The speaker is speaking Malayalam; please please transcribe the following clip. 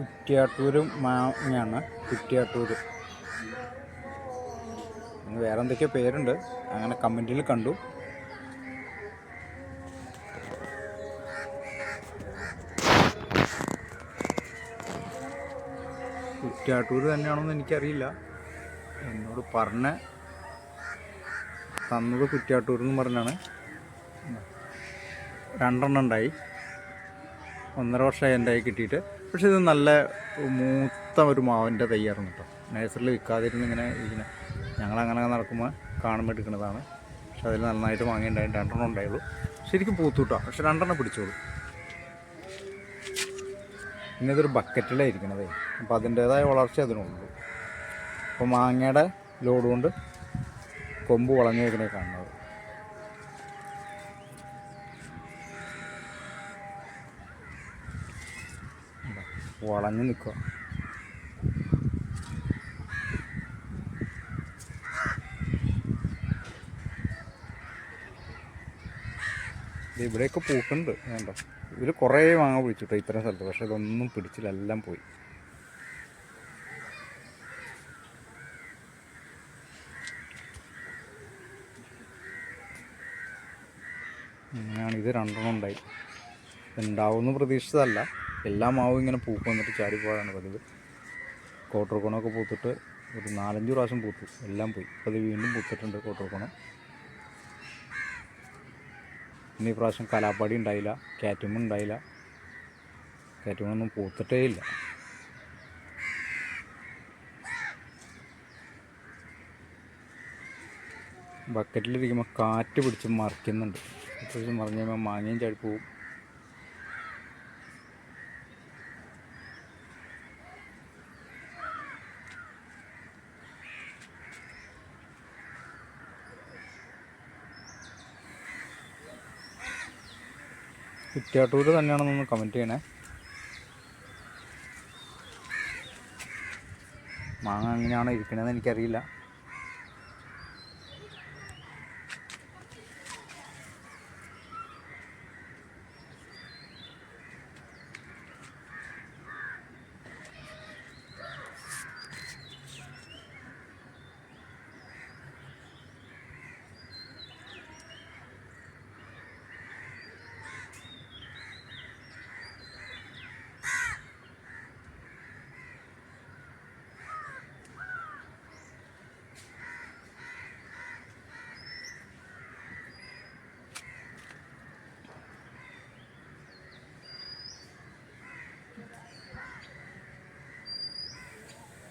കുറ്റ്യാട്ടൂർ മാങ്ങയാണ്. കുറ്റ്യാട്ടൂർ വേറെ എന്തൊക്കെയോ പേരുണ്ട്, അങ്ങനെ കമൻറ്റിൽ കണ്ടു. കുറ്റ്യാട്ടൂർ തന്നെയാണോന്ന് എനിക്കറിയില്ല. എന്നോട് തന്നത് കുറ്റ്യാട്ടൂർ എന്ന് പറഞ്ഞാണ്. 2 എണ്ണം ഉണ്ടായി, 1.5 വർഷമായി എൻ്റെ കയ്യിൽ കിട്ടിയിട്ട്. പക്ഷേ ഇത് നല്ല മൂത്ത ഒരു മാവിൻ്റെ തയ്യാറാണ് കേട്ടോ. നേഴ്സറിയിൽ വിൽക്കാതിരുന്ന് ഇങ്ങനെ ഞങ്ങളങ്ങനെ നടക്കുമ്പോൾ കാണുമ്പോൾ എടുക്കുന്നതാണ്. പക്ഷെ അതിൽ നന്നായിട്ട് വാങ്ങിയിട്ടുണ്ടായി. 2 എണ്ണം ഉണ്ടായുള്ളൂ. ശരിക്കും പൂത്തു കേട്ടോ. പക്ഷെ 2 എണ്ണം പിടിച്ചോളൂ. പിന്നെ ഇതൊരു ബക്കറ്റിലായിരിക്കണതേ, അപ്പോൾ അതിൻ്റേതായ വളർച്ച അതിനുള്ളൂ. അപ്പോൾ മാങ്ങയുടെ ലോഡ് കൊണ്ട് കൊമ്പ് വളഞ്ഞു വയ്ക്കണേ കാണുന്നത്. വളഞ്ഞു നിൽക്കുക. ഇവിടെയൊക്കെ പൂക്കുന്നുണ്ട് വേണ്ടോ. ഇതിൽ കുറേ മാങ്ങ പിടിച്ചിട്ടോ ഇത്തരം സ്ഥലത്ത്. പക്ഷെ ഇതൊന്നും പിടിച്ചില്ല, എല്ലാം പോയി. അങ്ങനെയാണ്. ഇത് 2 എണ്ണം ഉണ്ടായി. ഉണ്ടാവുമെന്ന് പ്രതീക്ഷിച്ചതല്ല. എല്ലാ മാവും ഇങ്ങനെ പൂക്ക് വന്നിട്ട് ചാടിപ്പോഴാണ് പതിവ്. കോട്ടർക്കോണമൊക്കെ പൂത്തിട്ട് ഒരു 4-5 പ്രാവശ്യം പൂത്തു, എല്ലാം പോയി. അപ്പോൾ അത് വീണ്ടും പൂത്തിട്ടുണ്ട് കോട്ടർക്കോണം. പിന്നെ ഈ പ്രാവശ്യം കലാപ്പാടി ഉണ്ടായില്ല, കാറ്റുമ്മ ഉണ്ടായില്ല. കാറ്റുമ്മൊന്നും പൂത്തിട്ടേ ഇല്ല. ബക്കറ്റിലിരിക്കുമ്പോൾ കാറ്റ് പിടിച്ച് മറിക്കുന്നുണ്ട്. അത്യാവശ്യം മറിഞ്ഞ് കഴിയുമ്പോൾ മാങ്ങയും ചാടിപ്പോവും. കുറ്റ്യാട്ടൂർ തന്നെയാണെന്നൊന്ന് കമൻറ്റ് ചെയ്യണേ. മാങ്ങ എങ്ങനെയാണ് ഇരിക്കണതെന്ന് എനിക്കറിയില്ല.